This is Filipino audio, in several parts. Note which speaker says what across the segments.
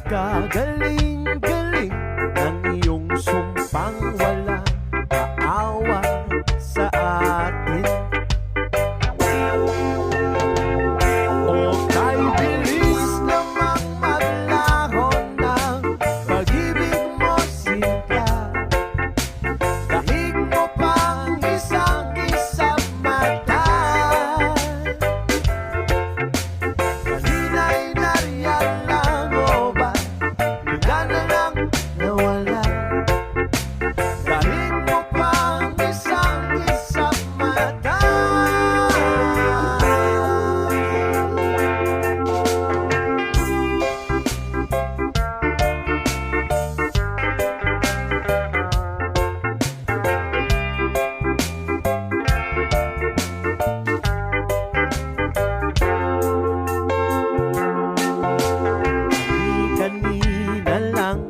Speaker 1: Pagkagaling-galing ng iyong sumpang walang aawa sa atin. O kay bilis namang maglaho ng pag-ibig mo, Sinta. Dahig mo pang isang kisap mata. Kanina'y nariyan lang o ba bigla na lang nawala? Dahig mo pang isang kisap mata. Kanina lang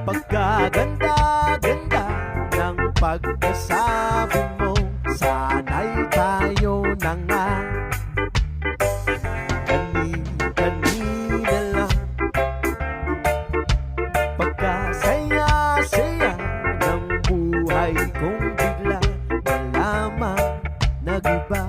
Speaker 1: pagkaganda-ganda ng pagkasabi mo, sana'y tayo na nga. Kanina lang pagkasaya-saya ng buhay kong bigla na lamang nag-iba.